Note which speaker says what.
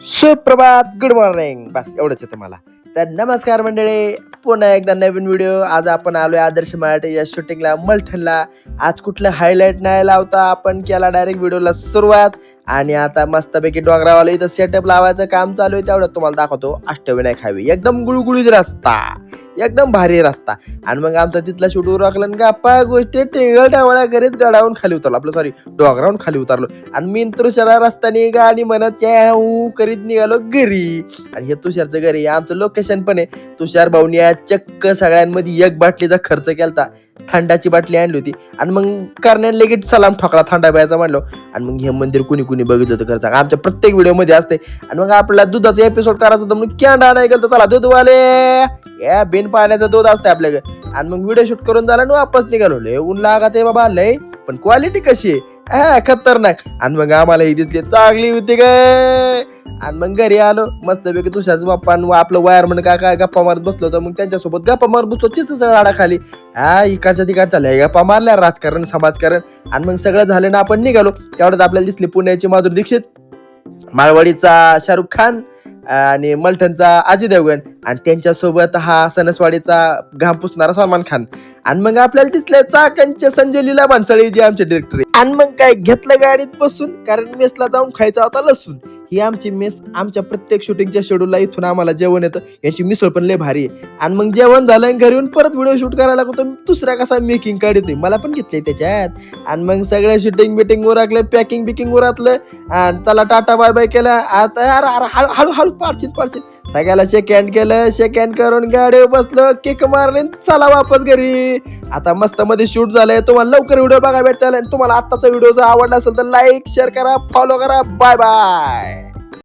Speaker 1: सुप्रभात, good morning. बस एवढंच येतं मला. तर नमस्कार मंडळी, पुन्हा एकदा नवीन व्हिडिओ. आज आपण आलोय आदर्श मराठी या शूटिंगला, मलठणला. आज कुठलं हायलाइट नाही लावता, आपण केला डायरेक्ट व्हिडिओला सुरुवात. आणि आता मस्तपैकी डोंगरावाला इथं सेटअप लावायचं काम चालू आहे. तेवढं तुम्हाला दाखवतो. अष्टविनायक हायवे एकदम गुळगुळीत रस्ता, एकदम भारी रस्ता. आणि मग आमचा तिथला शूट उरकला आणि गप्पा गोष्टी टिंगल टावळ्या करीत गडावून खाली उतरलो, आपलं सॉरी डोंगरावून खाली उतरलो. आणि मी तुषारा रस्त्याने गाडी म्हणत त्या करीत निघालो घरी. आणि हे तुषारचं घरी आमचं लोकेशन पण आहे. तुषार भाऊनी चक्क सगळ्यांमध्ये एक बाटलीचा खर्च केलता. थंडाची बाटली आणली होती आणि मग करण्याने लगेच सलाम ठोकला थंडा प्यायचा म्हणलो. आणि मग हे मंदिर कुणी कुणी बघितलं होतं खर्च आमच्या प्रत्येक व्हिडिओ मध्ये असते. आणि मग आपल्याला दुधाचा एपिसोड करायचा होता म्हणून कॅन्डा नाही गेलो, चला दूधवाले या बिन पाण्याचं दूध असतं आपल्याकडे. आणि मग व्हिडिओ शूट करून झाला आणि वापस निघालो. लय ऊन लागत आहे बाबा लय, पण क्वालिटी कशी आहे खतरनाक. आणि मग आम्हाला ही दिसली चांगली होती काय. आणि मग घरी आलो मस्तपैकी तुषारचं बाप्पा आपलं वायरमन काय गप्पा मारत बसलो होतो. मग त्यांच्यासोबत गप्पा मारत बसलो तिथंच झाडाखाली. इकडच्या तिकडच्या लय गप्पा मारल्या, राजकारण समाजकारण. आणि मग सगळं झालं ना आपण निघालो. तेवढ्यात आपल्याला दिसली पुण्याची माधुरी दीक्षित, माळवाडीचा शाहरुख खान आणि मलठणचा अजय देवगण आणि त्यांच्यासोबत हा सणसवाडीचा घाम पुसणारा सलमान खान. आणि मग आपल्याला दिसले चाकणचे संजय लीला भानसळे जे आमचे डिरेक्टर. आणि मग काय घेतलं गाडीत बसून, कारण मेसला जाऊन खायचा होता लसूण. ही आमची मेस आमच्या प्रत्येक शूटिंगच्या शेड्यूलला इथून आम्हाला जेवण येतं. यांची मिसळ पण लय भारी आहे. आणि मग जेवण झालं घरी येऊन परत व्हिडिओ शूट करायला लागतो. दुसऱ्या कसा मेकिंग काढतोय मला पण घेतलंय त्याच्यात. आणि मग सगळं शूटिंग बिटिंग उरकलं, पॅकिंग बिकिंग उरकलं आणि चला टाटा बाय बाय केलं. आता यार हळूहळू पाडशील सगळ्याला शेक हँड केलं, शेक हँड करून गाडीवर बसलो, केक मारले, चला वापस घरी. आता मस्त मध्ये शूट झालंय. तुम्हाला लवकर व्हिडिओ बघायला भेटतील. आणि तुम्हाला आत्ताचा व्हिडिओ जर आवडला असेल तर लाईक शेअर करा, फॉलो करा. Bye bye.